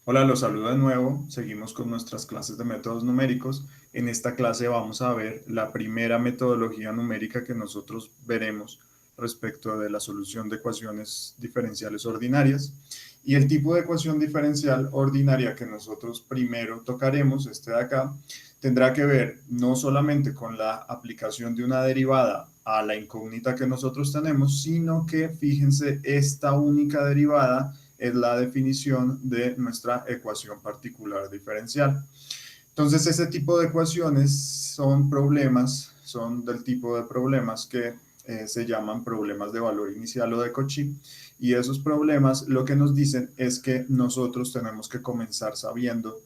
Hola, los saludo de nuevo. Seguimos con nuestras clases de métodos numéricos. En esta clase vamos a ver la primera metodología numérica que nosotros veremos respecto de la solución de ecuaciones diferenciales ordinarias. Y el tipo de ecuación diferencial ordinaria que nosotros primero tocaremos, este de acá, tendrá que ver no solamente con la aplicación de una derivada a la incógnita que nosotros tenemos, sino que fíjense, esta única derivada es la definición de nuestra ecuación particular diferencial. Entonces, ese tipo de ecuaciones son problemas, son del tipo de problemas que se llaman problemas de valor inicial o de Cauchy. Y esos problemas lo que nos dicen es que nosotros tenemos que comenzar sabiendo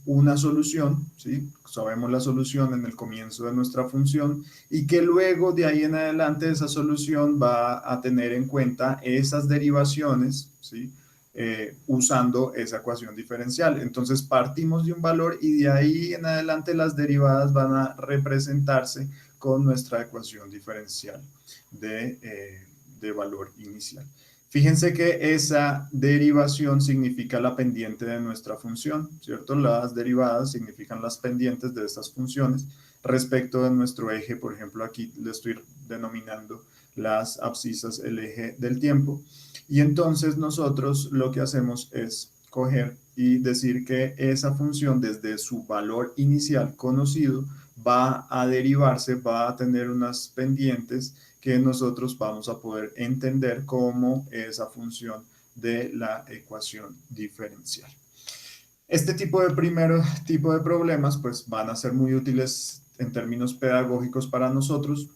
una solución, ¿sí? Sabemos la solución en el comienzo de nuestra función y que luego de ahí en adelante esa solución va a tener en cuenta esas derivaciones, ¿sí? Usando esa ecuación diferencial. Entonces partimos de un valor y de ahí en adelante las derivadas van a representarse con nuestra ecuación diferencial de valor inicial. Fíjense que esa derivación significa la pendiente de nuestra función, ¿cierto? Las derivadas significan las pendientes de estas funciones respecto de nuestro eje. Por ejemplo, aquí le estoy denominando las abscisas el eje del tiempo. Y entonces nosotros lo que hacemos es coger y decir que esa función desde su valor inicial conocido va a derivarse, va a tener unas pendientes que nosotros vamos a poder entender como esa función de la ecuación diferencial. Este primer tipo de problemas pues van a ser muy útiles en términos pedagógicos para nosotros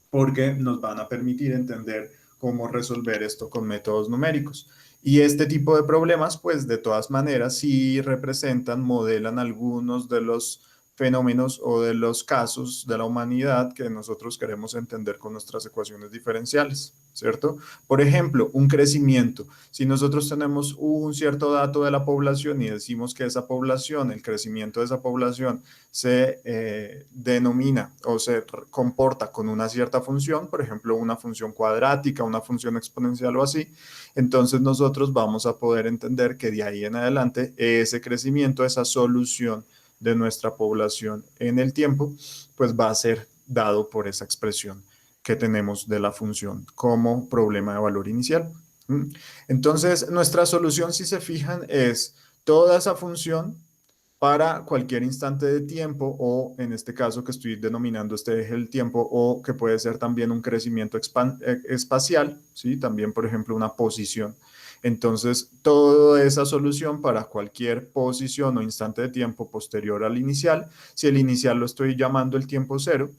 porque nos van a permitir entender cómo resolver esto con métodos numéricos. Y este tipo de problemas, pues de todas maneras, sí representan, modelan algunos de los fenómenos o de los casos de la humanidad que nosotros queremos entender con nuestras ecuaciones diferenciales, ¿cierto? Por ejemplo, un crecimiento. Si nosotros tenemos un cierto dato de la población y decimos que esa población, el crecimiento de esa población se denomina o se comporta con una cierta función, por ejemplo, una función cuadrática, una función exponencial o así, entonces nosotros vamos a poder entender que de ahí en adelante ese crecimiento, esa solución de nuestra población en el tiempo, pues va a ser dado por esa expresión que tenemos de la función como problema de valor inicial. Entonces, nuestra solución, si se fijan, es toda esa función para cualquier instante de tiempo o en este caso que estoy denominando este eje del tiempo o que puede ser también un crecimiento espacial, ¿sí? También por ejemplo una posición. Entonces toda esa solución para cualquier posición o instante de tiempo posterior al inicial, si el inicial lo estoy llamando el tiempo cero,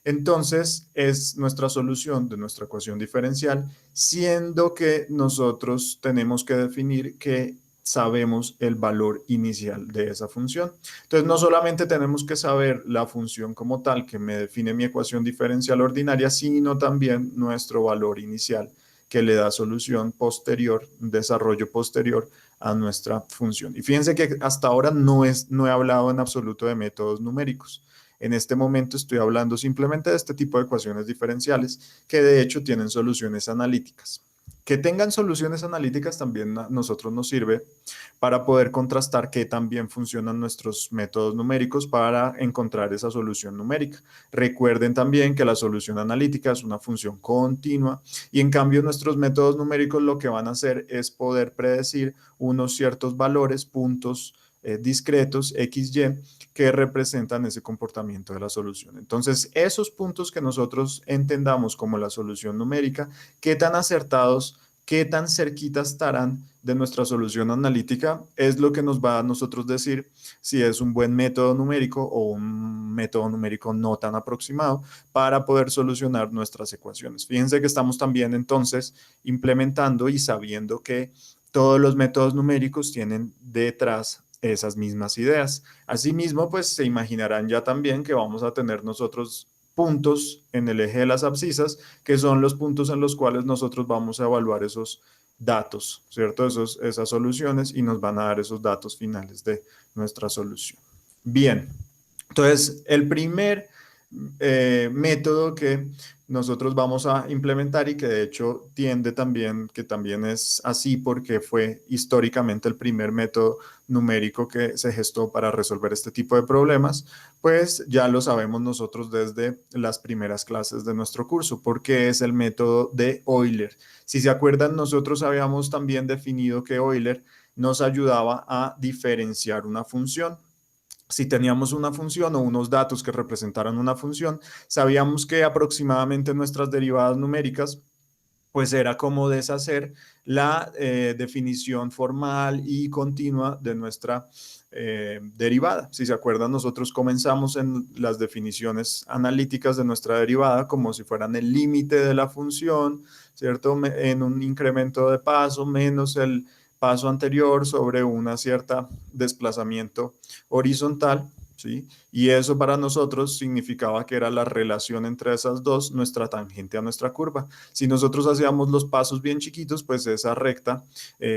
entonces es nuestra solución de nuestra ecuación diferencial, siendo que nosotros tenemos que definir que sabemos el valor inicial de esa función. Entonces, no solamente tenemos que saber la función como tal que me define mi ecuación diferencial ordinaria, sino también nuestro valor inicial que le da solución posterior, desarrollo posterior a nuestra función. Y fíjense que hasta ahora no he hablado en absoluto de métodos numéricos. En este momento estoy hablando simplemente de este tipo de ecuaciones diferenciales que de hecho tienen soluciones analíticas. Que tengan soluciones analíticas también a nosotros nos sirve para poder contrastar qué tan bien funcionan nuestros métodos numéricos para encontrar esa solución numérica. Recuerden también que la solución analítica es una función continua y en cambio nuestros métodos numéricos lo que van a hacer es poder predecir unos ciertos valores, puntos discretos, XY, que representan ese comportamiento de la solución. Entonces, esos puntos que nosotros entendamos como la solución numérica, qué tan acertados, qué tan cerquita estarán de nuestra solución analítica, es lo que nos va a nosotros decir si es un buen método numérico o un método numérico no tan aproximado para poder solucionar nuestras ecuaciones. Fíjense que estamos también entonces implementando y sabiendo que todos los métodos numéricos tienen detrás esas mismas ideas. Asimismo, pues se imaginarán ya también que vamos a tener nosotros puntos en el eje de las abscisas, que son los puntos en los cuales nosotros vamos a evaluar esos datos, ¿cierto? Esas soluciones y nos van a dar esos datos finales de nuestra solución. Bien, entonces el primer método que nosotros vamos a implementar y que de hecho tiende también, que también es así porque fue históricamente el primer método numérico que se gestó para resolver este tipo de problemas, pues ya lo sabemos nosotros desde las primeras clases de nuestro curso, porque es el método de Euler. Si se acuerdan, nosotros habíamos también definido que Euler nos ayudaba a diferenciar una función. Si teníamos una función o unos datos que representaran una función, sabíamos que aproximadamente nuestras derivadas numéricas pues era como deshacer la definición formal y continua de nuestra derivada. Si se acuerdan, nosotros comenzamos en las definiciones analíticas de nuestra derivada como si fueran el límite de la función, ¿cierto? En un incremento de paso menos el paso anterior sobre una cierta desplazamiento horizontal, ¿sí? Y eso para nosotros significaba que era la relación entre esas dos, nuestra tangente a nuestra curva. Si nosotros hacíamos los pasos bien chiquitos, pues esa recta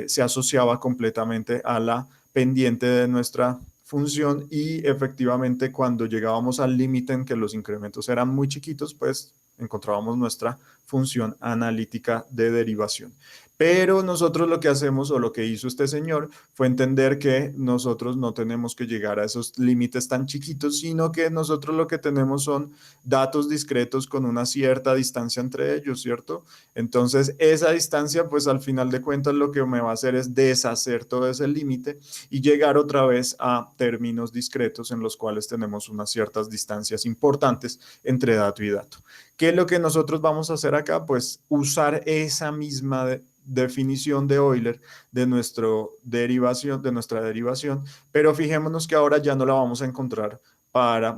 se asociaba completamente a la pendiente de nuestra función y efectivamente cuando llegábamos al límite en que los incrementos eran muy chiquitos, pues encontrábamos nuestra función analítica de derivación. Pero nosotros lo que hacemos o lo que hizo este señor fue entender que nosotros no tenemos que llegar a esos límites tan chiquitos, sino que nosotros lo que tenemos son datos discretos con una cierta distancia entre ellos, ¿cierto? Entonces, esa distancia, pues al final de cuentas lo que me va a hacer es deshacer todo ese límite y llegar otra vez a términos discretos en los cuales tenemos unas ciertas distancias importantes entre dato y dato. ¿Qué es lo que nosotros vamos a hacer acá? Pues usar esa misma definición de Euler de nuestra derivación, pero fijémonos que ahora ya no la vamos a encontrar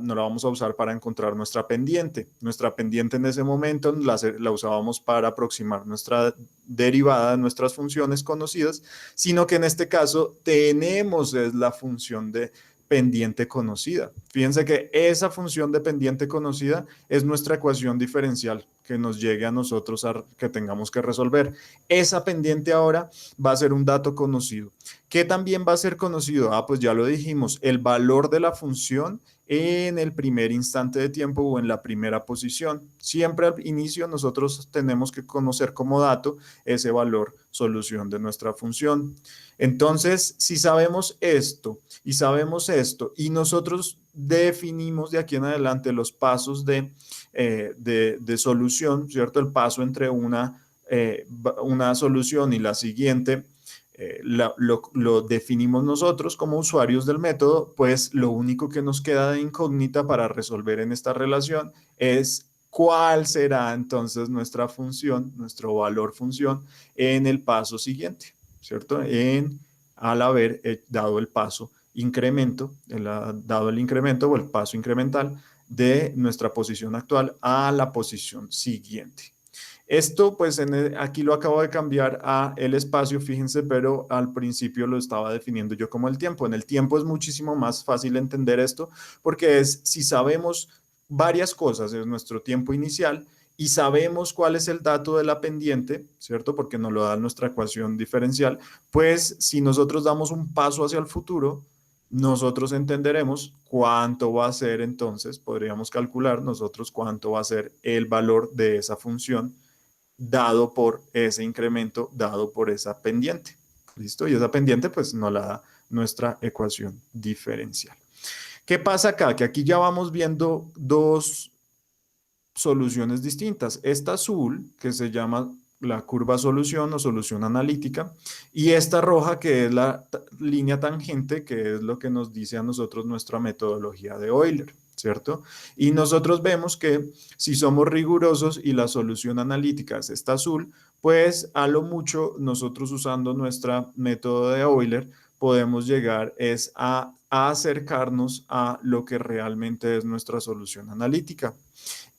no la vamos a usar para encontrar nuestra pendiente. Nuestra pendiente en ese momento la usábamos para aproximar nuestra derivada de nuestras funciones conocidas, sino que en este caso tenemos es la función de pendiente conocida. Fíjense que esa función de pendiente conocida es nuestra ecuación diferencial que nos llegue a nosotros que tengamos que resolver. Esa pendiente ahora va a ser un dato conocido. ¿Qué también va a ser conocido? Ah, pues ya lo dijimos, el valor de la función en el primer instante de tiempo o en la primera posición. Siempre al inicio nosotros tenemos que conocer como dato ese valor solución de nuestra función. Entonces, si sabemos esto y nosotros definimos de aquí en adelante los pasos de solución, ¿cierto? El paso entre una solución y la siguiente lo definimos nosotros como usuarios del método, pues lo único que nos queda de incógnita para resolver en esta relación es cuál será entonces nuestra función, nuestro valor función en el paso siguiente, ¿cierto? Al haber dado el paso incremento, dado el incremento o el paso incremental de nuestra posición actual a la posición siguiente. Esto, pues aquí lo acabo de cambiar a el espacio, fíjense, pero al principio lo estaba definiendo yo como el tiempo. En el tiempo es muchísimo más fácil entender esto porque si sabemos varias cosas, es nuestro tiempo inicial y sabemos cuál es el dato de la pendiente, ¿cierto? Porque nos lo da nuestra ecuación diferencial, pues si nosotros damos un paso hacia el futuro, nosotros entenderemos cuánto va a ser entonces, podríamos calcular nosotros cuánto va a ser el valor de esa función dado por ese incremento, dado por esa pendiente. ¿Listo? Y esa pendiente pues nos la da nuestra ecuación diferencial. ¿Qué pasa acá? Que aquí ya vamos viendo dos soluciones distintas. Esta azul, que se llama la curva solución o solución analítica, y esta roja, que es la línea tangente, que es lo que nos dice a nosotros nuestra metodología de Euler, ¿cierto? Y nosotros vemos que si somos rigurosos y la solución analítica es esta azul, pues a lo mucho nosotros usando nuestra método de Euler podemos llegar a acercarnos a lo que realmente es nuestra solución analítica.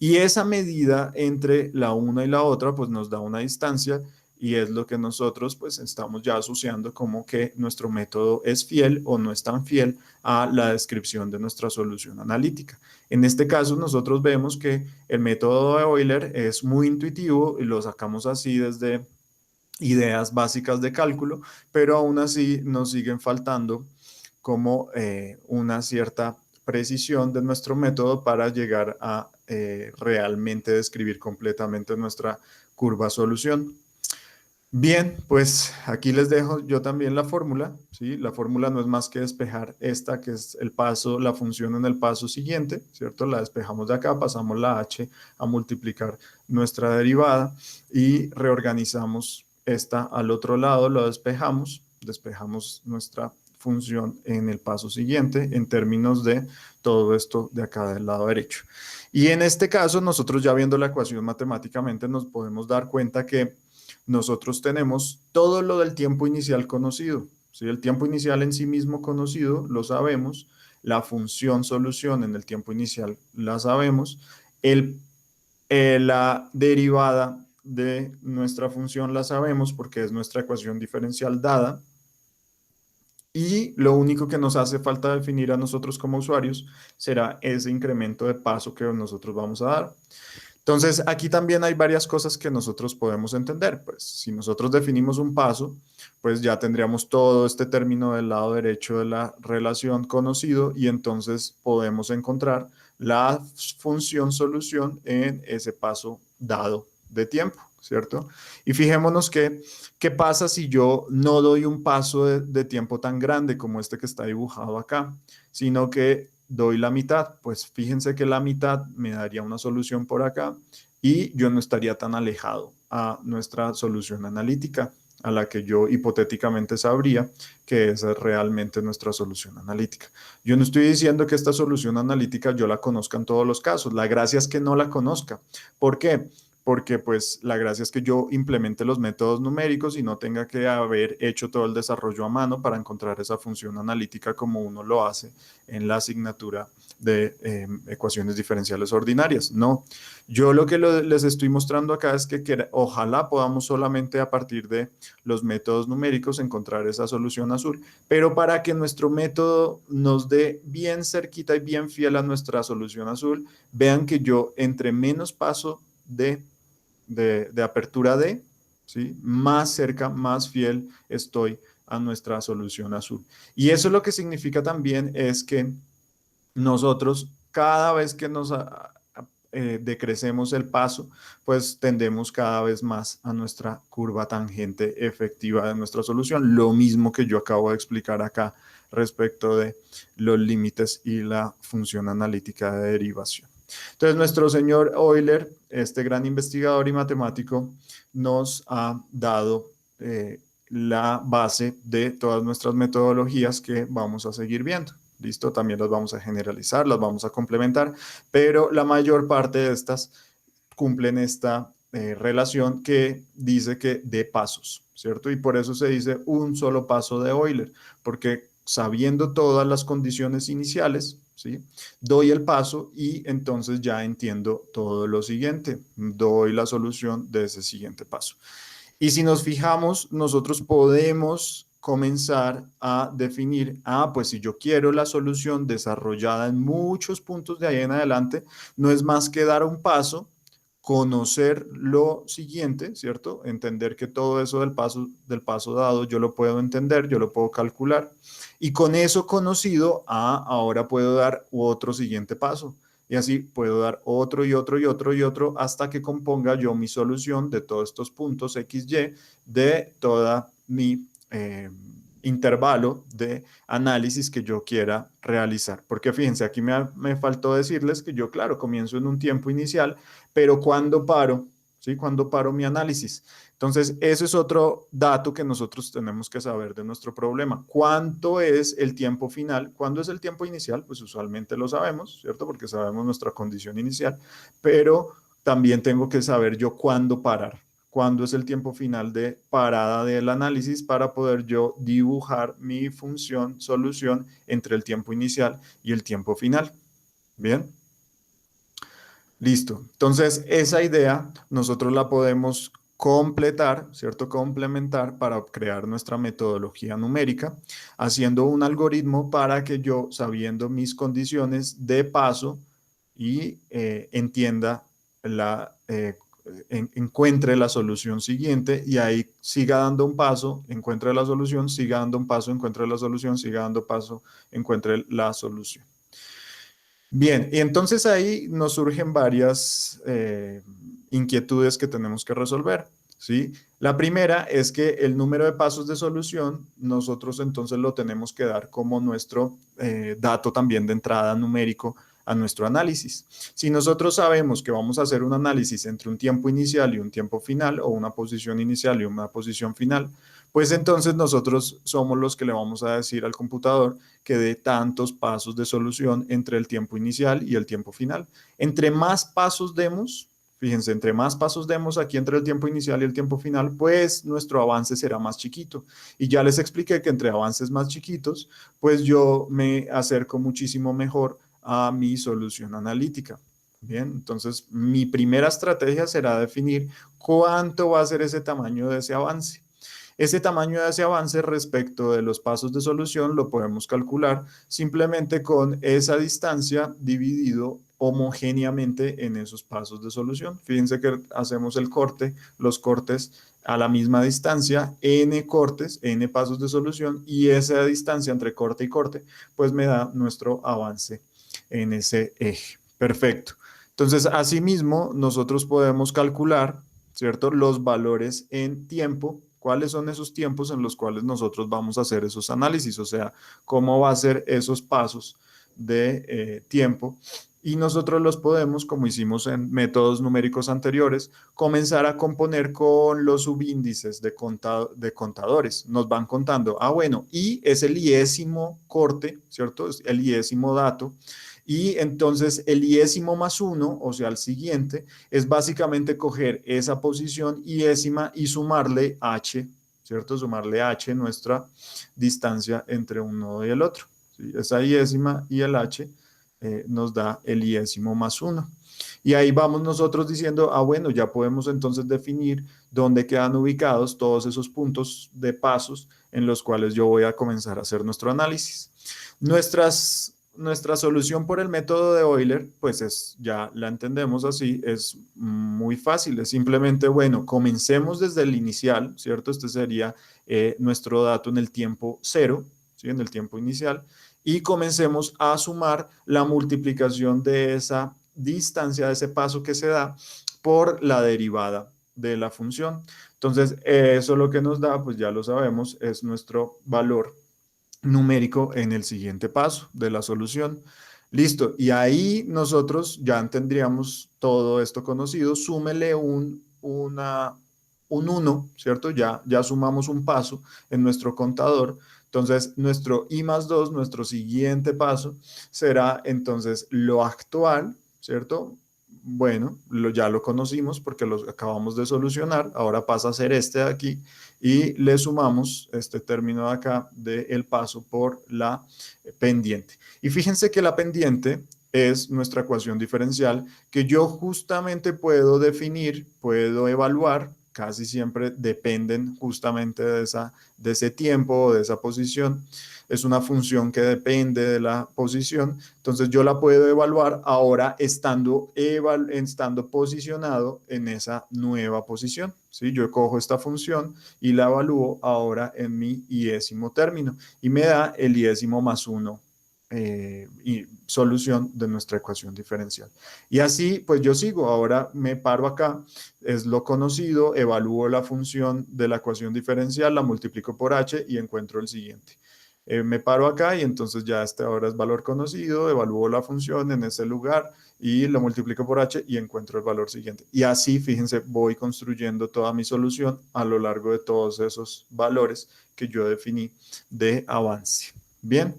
Y esa medida entre la una y la otra, pues nos da una distancia y es lo que nosotros pues estamos ya asociando como que nuestro método es fiel o no es tan fiel a la descripción de nuestra solución analítica. En este caso nosotros vemos que el método de Euler es muy intuitivo y lo sacamos así desde ideas básicas de cálculo, pero aún así nos siguen faltando como una cierta precisión de nuestro método para llegar a realmente describir completamente nuestra curva solución. Bien, pues aquí les dejo yo también la fórmula, ¿sí? La fórmula no es más que despejar esta, que es el paso, la función en el paso siguiente, ¿cierto? La despejamos de acá, pasamos la h a multiplicar nuestra derivada y reorganizamos esta al otro lado, lo despejamos nuestra función en el paso siguiente en términos de todo esto de acá del lado derecho. Y en este caso, nosotros ya viendo la ecuación matemáticamente nos podemos dar cuenta que nosotros tenemos todo lo del tiempo inicial conocido. ¿Sí? El tiempo inicial en sí mismo conocido lo sabemos, la función solución en el tiempo inicial la sabemos, la derivada de nuestra función la sabemos porque es nuestra ecuación diferencial dada, y lo único que nos hace falta definir a nosotros como usuarios será ese incremento de paso que nosotros vamos a dar. Entonces, aquí también hay varias cosas que nosotros podemos entender. Pues si nosotros definimos un paso, pues ya tendríamos todo este término del lado derecho de la relación conocido y entonces podemos encontrar la función solución en ese paso dado de tiempo, ¿cierto? Y fijémonos que, ¿qué pasa si yo no doy un paso de tiempo tan grande como este que está dibujado acá, sino que doy la mitad? Pues fíjense que la mitad me daría una solución por acá y yo no estaría tan alejado a nuestra solución analítica, a la que yo hipotéticamente sabría que esa es realmente nuestra solución analítica. Yo no estoy diciendo que esta solución analítica yo la conozca en todos los casos. La gracia es que no la conozca. ¿Por qué? Porque pues la gracia es que yo implemente los métodos numéricos y no tenga que haber hecho todo el desarrollo a mano para encontrar esa función analítica como uno lo hace en la asignatura de ecuaciones diferenciales ordinarias. No, yo lo que les estoy mostrando acá es que ojalá podamos solamente a partir de los métodos numéricos encontrar esa solución azul, pero para que nuestro método nos dé bien cerquita y bien fiel a nuestra solución azul, vean que yo entre menos paso de apertura D, ¿sí? Más cerca, más fiel estoy a nuestra solución azul. Y eso lo que significa también es que nosotros cada vez que nos decrecemos el paso, pues tendemos cada vez más a nuestra curva tangente efectiva de nuestra solución. Lo mismo que yo acabo de explicar acá respecto de los límites y la función analítica de derivación. Entonces, nuestro señor Euler, este gran investigador y matemático, nos ha dado la base de todas nuestras metodologías que vamos a seguir viendo. ¿Listo? También las vamos a generalizar, las vamos a complementar, pero la mayor parte de estas cumplen esta relación que dice que de pasos, ¿cierto? Y por eso se dice un solo paso de Euler, porque sabiendo todas las condiciones iniciales, ¿sí? Doy el paso y entonces ya entiendo todo lo siguiente, doy la solución de ese siguiente paso. Y si nos fijamos, nosotros podemos comenzar a definir, pues si yo quiero la solución desarrollada en muchos puntos de ahí en adelante, no es más que dar un paso, conocer lo siguiente, ¿cierto? Entender que todo eso del paso dado yo lo puedo entender, yo lo puedo calcular. Y con eso conocido, ahora puedo dar otro siguiente paso. Y así puedo dar otro y otro y otro y otro hasta que componga yo mi solución de todos estos puntos XY de toda mi intervalo de análisis que yo quiera realizar. Porque fíjense, aquí me faltó decirles que yo, claro, comienzo en un tiempo inicial, pero cuando paro, ¿sí? Cuando paro mi análisis. Entonces, ese es otro dato que nosotros tenemos que saber de nuestro problema. ¿Cuánto es el tiempo final? ¿Cuándo es el tiempo inicial? Pues usualmente lo sabemos, ¿cierto? Porque sabemos nuestra condición inicial, pero también tengo que saber yo cuándo parar. Cuándo es el tiempo final de parada del análisis para poder yo dibujar mi función solución entre el tiempo inicial y el tiempo final. Bien. Listo. Entonces, esa idea nosotros la podemos completar, ¿cierto? Complementar para crear nuestra metodología numérica, haciendo un algoritmo para que yo, sabiendo mis condiciones de paso y entienda encuentre la solución siguiente y ahí siga dando un paso, encuentre la solución, siga dando un paso, encuentre la solución, siga dando paso, encuentre la solución. Bien, y entonces ahí nos surgen varias inquietudes que tenemos que resolver, ¿sí? La primera es que el número de pasos de solución, nosotros entonces lo tenemos que dar como nuestro dato también de entrada numérico a nuestro análisis. Si nosotros sabemos que vamos a hacer un análisis entre un tiempo inicial y un tiempo final, o una posición inicial y una posición final, pues entonces nosotros somos los que le vamos a decir al computador que dé tantos pasos de solución entre el tiempo inicial y el tiempo final. Entre más pasos demos, fíjense, entre más pasos demos aquí entre el tiempo inicial y el tiempo final, pues nuestro avance será más chiquito. Y ya les expliqué que entre avances más chiquitos, pues yo me acerco muchísimo mejor a mi solución analítica. Bien, entonces mi primera estrategia será definir cuánto va a ser ese tamaño de ese avance. Ese tamaño de ese avance respecto de los pasos de solución lo podemos calcular simplemente con esa distancia dividido homogéneamente en esos pasos de solución. Fíjense que hacemos el corte, los cortes a la misma distancia, n cortes, n pasos de solución, y esa distancia entre corte y corte, pues me da nuestro avance en ese eje. Perfecto. Entonces, asimismo, nosotros podemos calcular, ¿cierto? Los valores en tiempo. ¿Cuáles son esos tiempos en los cuales nosotros vamos a hacer esos análisis? O sea, cómo va a ser esos pasos de tiempo. Y nosotros los podemos, como hicimos en métodos numéricos anteriores, comenzar a componer con los subíndices de contadores. Nos van contando, bueno, y es el iésimo corte, ¿cierto? Es el iésimo dato. Y entonces el iésimo más uno, o sea, el siguiente, es básicamente coger esa posición iésima y sumarle h, ¿cierto? Sumarle h, nuestra distancia entre un nodo y el otro. ¿Sí? Esa iésima y el h nos da el iésimo más uno. Y ahí vamos nosotros diciendo, bueno, ya podemos entonces definir dónde quedan ubicados todos esos puntos de pasos en los cuales yo voy a comenzar a hacer nuestro análisis. Nuestra solución por el método de Euler, pues ya la entendemos así, es muy fácil, es simplemente, bueno, comencemos desde el inicial, ¿cierto? Este sería nuestro dato en el tiempo cero, ¿sí? En el tiempo inicial, y comencemos a sumar la multiplicación de esa distancia, de ese paso que se da por la derivada de la función. Entonces, eso lo que nos da, pues ya lo sabemos, es nuestro valor numérico en el siguiente paso de la solución. Listo, y ahí nosotros ya tendríamos todo esto conocido, súmele un 1, ¿cierto? Ya sumamos un paso en nuestro contador. Entonces, nuestro I más 2, nuestro siguiente paso, será entonces lo actual, ¿cierto? Bueno, ya lo conocimos porque lo acabamos de solucionar, ahora pasa a ser este de aquí, y le sumamos este término de acá del paso por la pendiente. Y fíjense que la pendiente es nuestra ecuación diferencial que yo justamente puedo definir, puedo evaluar, casi siempre dependen justamente de ese tiempo o de esa posición. Es una función que depende de la posición, entonces yo la puedo evaluar ahora estando posicionado en esa nueva posición. ¿Sí? Yo cojo esta función y la evalúo ahora en mi iésimo término y me da el iésimo más 1 y solución de nuestra ecuación diferencial. Y así, pues yo sigo, ahora me paro acá, es lo conocido, evalúo la función de la ecuación diferencial, la multiplico por h y encuentro el siguiente. Me paro acá y entonces ya este ahora es valor conocido, evalúo la función en ese lugar y lo multiplico por h y encuentro el valor siguiente. Y así, fíjense, voy construyendo toda mi solución a lo largo de todos esos valores que yo definí de avance. Bien,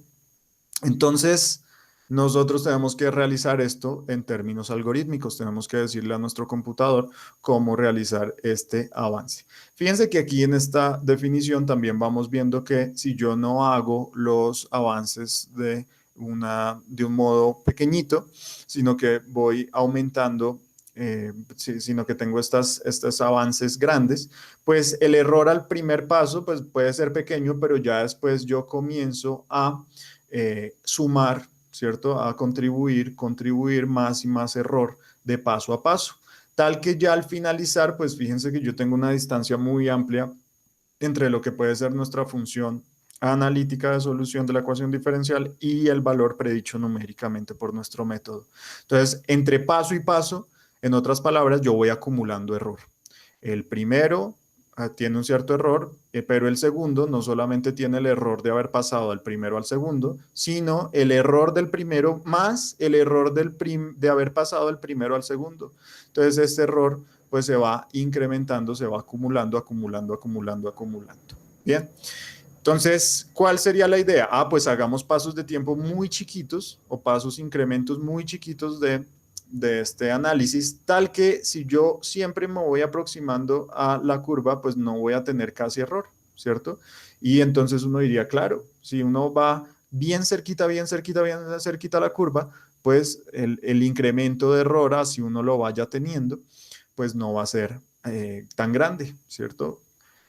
entonces nosotros tenemos que realizar esto en términos algorítmicos, tenemos que decirle a nuestro computador cómo realizar este avance. Fíjense que aquí en esta definición también vamos viendo que si yo no hago los avances de un modo pequeñito, sino que voy aumentando, sino que tengo estos avances grandes, pues el error al primer paso pues puede ser pequeño, pero ya después yo comienzo a sumar, ¿cierto? A contribuir más y más error de paso a paso. Tal que ya al finalizar, pues fíjense que yo tengo una distancia muy amplia entre lo que puede ser nuestra función analítica de solución de la ecuación diferencial y el valor predicho numéricamente por nuestro método. Entonces, entre paso y paso, en otras palabras, yo voy acumulando error. El primero tiene un cierto error, pero el segundo no solamente tiene el error de haber pasado del primero al segundo, sino el error del primero más el error de haber pasado del primero al segundo. Entonces, este error pues se va incrementando, se va acumulando, acumulando, acumulando, acumulando. Bien. Entonces, ¿cuál sería la idea? Pues hagamos pasos de tiempo muy chiquitos o pasos, incrementos muy chiquitos de este análisis, tal que si yo siempre me voy aproximando a la curva, pues no voy a tener casi error, ¿cierto? Y entonces uno diría, claro, si uno va bien cerquita, bien cerquita, bien cerquita a la curva, pues el incremento de error, así uno lo vaya teniendo, pues no va a ser tan grande, ¿cierto?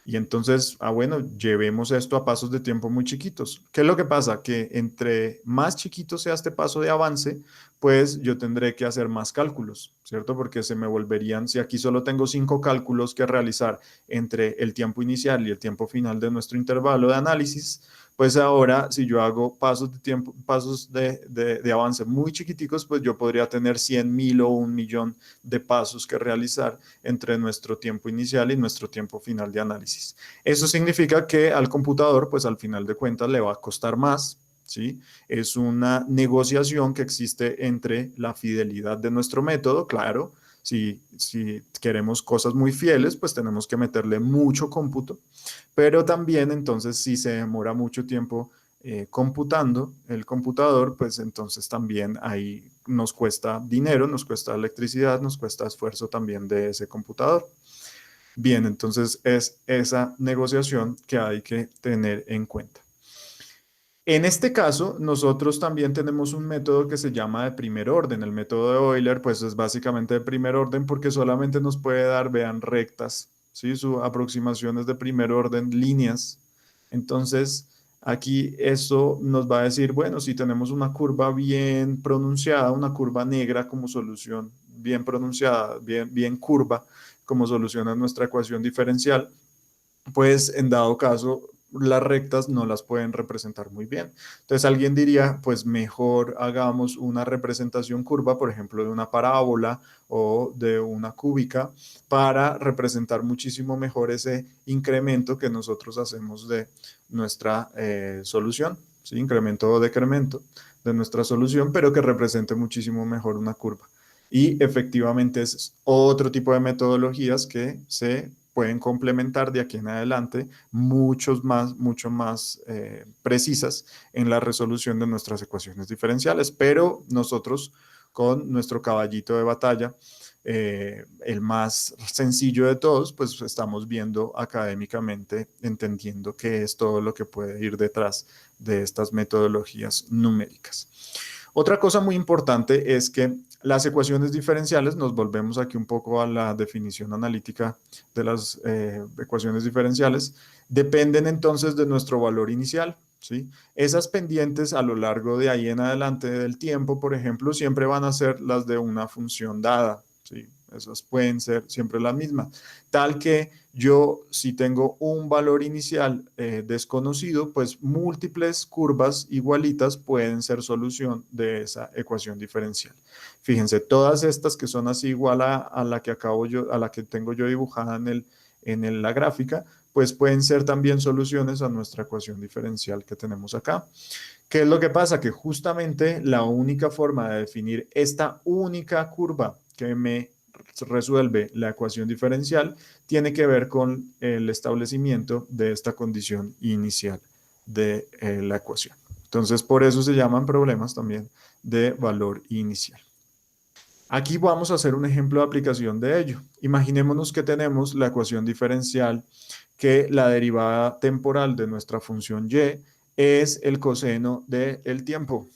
Y entonces, bueno, llevemos esto a pasos de tiempo muy chiquitos. ¿Qué es lo que pasa? Que entre más chiquito sea este paso de avance, pues yo tendré que hacer más cálculos, ¿cierto? Porque se me volverían, si aquí solo tengo 5 cálculos que realizar entre el tiempo inicial y el tiempo final de nuestro intervalo de análisis, pues ahora si yo hago pasos de tiempo, pasos de avance muy chiquiticos, pues yo podría tener 100.000 o 1.000.000 de pasos que realizar entre nuestro tiempo inicial y nuestro tiempo final de análisis. Eso significa que al computador, pues al final de cuentas le va a costar más, ¿sí? Es una negociación que existe entre la fidelidad de nuestro método, claro. Si queremos cosas muy fieles, pues tenemos que meterle mucho cómputo, pero también entonces si se demora mucho tiempo computando el computador, pues entonces también ahí nos cuesta dinero, nos cuesta electricidad, nos cuesta esfuerzo también de ese computador. Bien, entonces es esa negociación que hay que tener en cuenta. En este caso, nosotros también tenemos un método que se llama de primer orden. El método de Euler, pues es básicamente de primer orden porque solamente nos puede dar, vean, rectas, ¿sí? Su aproximación es de primer orden, líneas. Entonces, aquí eso nos va a decir, bueno, si tenemos una curva bien pronunciada, una curva negra como solución, bien pronunciada, bien curva como solución a nuestra ecuación diferencial, pues en dado caso las rectas no las pueden representar muy bien. Entonces alguien diría, pues mejor hagamos una representación curva, por ejemplo, de una parábola o de una cúbica, para representar muchísimo mejor ese incremento que nosotros hacemos de nuestra solución, ¿sí? Incremento o decremento de nuestra solución, pero que represente muchísimo mejor una curva. Y efectivamente es otro tipo de metodologías que se pueden complementar de aquí en adelante mucho más precisas en la resolución de nuestras ecuaciones diferenciales, pero nosotros con nuestro caballito de batalla, el más sencillo de todos, pues estamos viendo académicamente, entendiendo qué es todo lo que puede ir detrás de estas metodologías numéricas. Otra cosa muy importante es que las ecuaciones diferenciales, nos volvemos aquí un poco a la definición analítica de las ecuaciones diferenciales, dependen entonces de nuestro valor inicial, ¿sí? Esas pendientes a lo largo de ahí en adelante del tiempo, por ejemplo, siempre van a ser las de una función dada, ¿sí? Esas pueden ser siempre las mismas. Tal que yo, si tengo un valor inicial desconocido, pues múltiples curvas igualitas pueden ser solución de esa ecuación diferencial. Fíjense, todas estas que son así igual a la que acabo yo, a la que tengo yo dibujada en la gráfica, pues pueden ser también soluciones a nuestra ecuación diferencial que tenemos acá. ¿Qué es lo que pasa? Que justamente la única forma de definir esta única curva que me resuelve la ecuación diferencial tiene que ver con el establecimiento de esta condición inicial de la ecuación. Entonces, por eso se llaman problemas también de valor inicial. Aquí vamos a hacer un ejemplo de aplicación de ello. Imaginémonos que tenemos la ecuación diferencial que la derivada temporal de nuestra función y es el coseno del tiempo.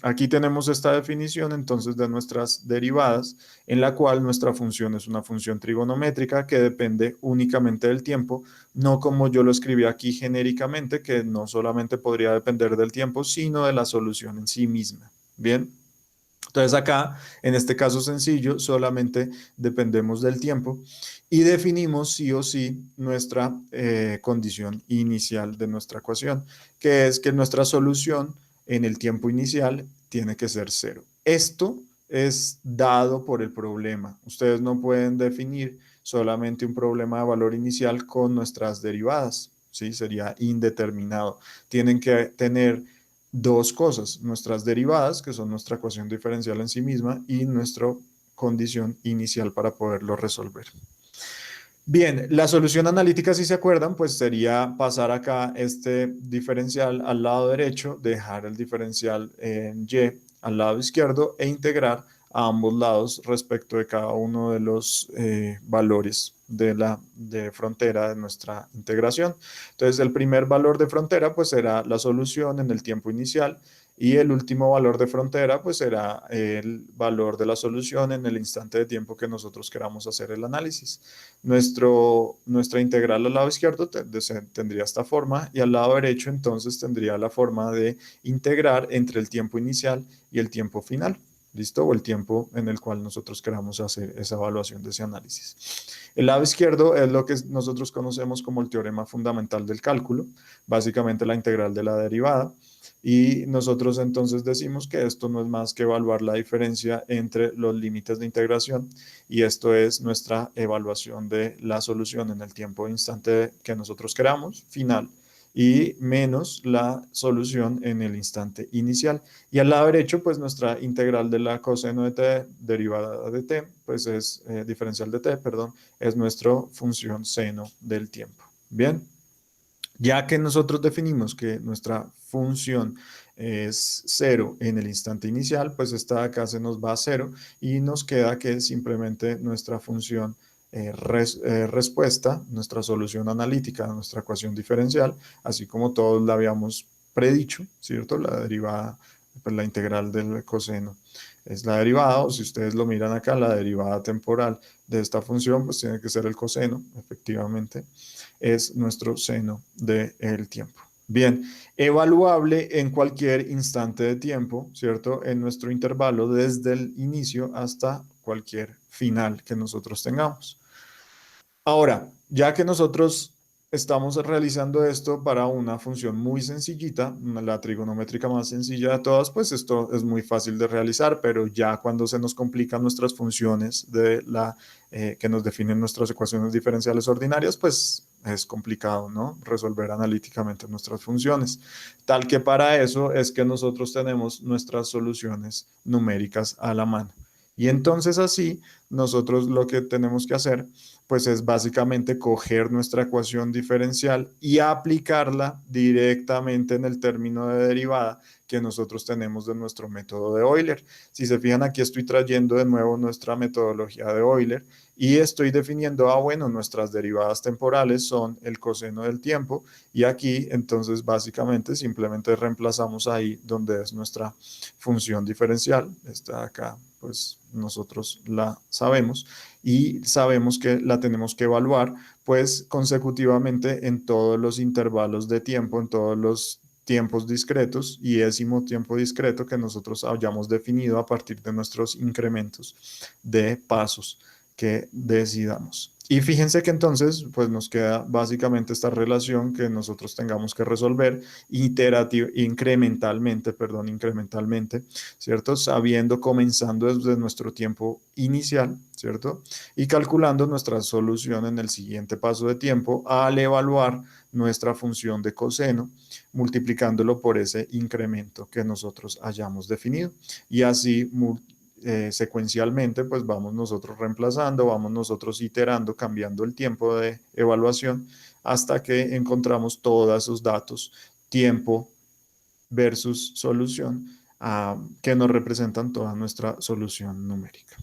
Aquí tenemos esta definición entonces de nuestras derivadas, en la cual nuestra función es una función trigonométrica que depende únicamente del tiempo, no como yo lo escribí aquí genéricamente, que no solamente podría depender del tiempo, sino de la solución en sí misma. Bien. Entonces acá, en este caso sencillo, solamente dependemos del tiempo y definimos sí o sí nuestra condición inicial de nuestra ecuación, que es que nuestra solución en el tiempo inicial tiene que ser cero. Esto es dado por el problema. Ustedes no pueden definir solamente un problema de valor inicial con nuestras derivadas, ¿sí? Sería indeterminado. Tienen que tener dos cosas, nuestras derivadas, que son nuestra ecuación diferencial en sí misma, y nuestra condición inicial para poderlo resolver. Bien, la solución analítica, si se acuerdan, pues sería pasar acá este diferencial al lado derecho, dejar el diferencial en y al lado izquierdo e integrar a ambos lados respecto de cada uno de los valores de frontera de nuestra integración. Entonces, el primer valor de frontera pues será la solución en el tiempo inicial y el último valor de frontera pues será el valor de la solución en el instante de tiempo que nosotros queramos hacer el análisis. Nuestra integral al lado izquierdo tendría esta forma y al lado derecho entonces tendría la forma de integrar entre el tiempo inicial y el tiempo final. ¿Listo? O el tiempo en el cual nosotros queramos hacer esa evaluación de ese análisis. El lado izquierdo es lo que nosotros conocemos como el teorema fundamental del cálculo, básicamente la integral de la derivada. Y nosotros entonces decimos que esto no es más que evaluar la diferencia entre los límites de integración y esto es nuestra evaluación de la solución en el tiempo instante que nosotros queramos, final, y menos la solución en el instante inicial. Y al lado derecho, pues nuestra integral de la coseno de t derivada de t, pues es diferencial de t, perdón, es nuestra función seno del tiempo. Bien. Ya que nosotros definimos que nuestra función es cero en el instante inicial, pues esta de acá se nos va a cero y nos queda que simplemente nuestra función respuesta, nuestra solución analítica, nuestra ecuación diferencial, así como todos la habíamos predicho, ¿cierto? La derivada, pues la integral del coseno es la derivada, o si ustedes lo miran acá, la derivada temporal de esta función, pues tiene que ser el coseno, efectivamente es nuestro seno del tiempo. Bien, evaluable en cualquier instante de tiempo, ¿cierto? En nuestro intervalo desde el inicio hasta cualquier final que nosotros tengamos. Ahora, ya que nosotros estamos realizando esto para una función muy sencillita, la trigonométrica más sencilla de todas, pues esto es muy fácil de realizar, pero ya cuando se nos complican nuestras funciones que nos definen nuestras ecuaciones diferenciales ordinarias, pues es complicado, ¿no? Resolver analíticamente nuestras funciones. Tal que para eso es que nosotros tenemos nuestras soluciones numéricas a la mano. Y entonces así nosotros lo que tenemos que hacer pues es básicamente coger nuestra ecuación diferencial y aplicarla directamente en el término de derivada que nosotros tenemos de nuestro método de Euler. Si se fijan, aquí estoy trayendo de nuevo nuestra metodología de Euler y estoy definiendo, bueno, nuestras derivadas temporales son el coseno del tiempo y aquí entonces básicamente simplemente reemplazamos ahí donde es nuestra función diferencial, esta de acá, pues nosotros la sabemos y sabemos que la tenemos que evaluar pues consecutivamente en todos los intervalos de tiempo, en todos los tiempos discretos y décimo tiempo discreto que nosotros hayamos definido a partir de nuestros incrementos de pasos que decidamos. Y fíjense que entonces pues nos queda básicamente esta relación que nosotros tengamos que resolver incrementalmente, ¿cierto? Sabiendo, comenzando desde nuestro tiempo inicial, ¿cierto? Y calculando nuestra solución en el siguiente paso de tiempo al evaluar nuestra función de coseno, multiplicándolo por ese incremento que nosotros hayamos definido. Y así secuencialmente, pues vamos nosotros reemplazando, vamos nosotros iterando, cambiando el tiempo de evaluación hasta que encontramos todos esos datos, tiempo versus solución, que nos representan toda nuestra solución numérica.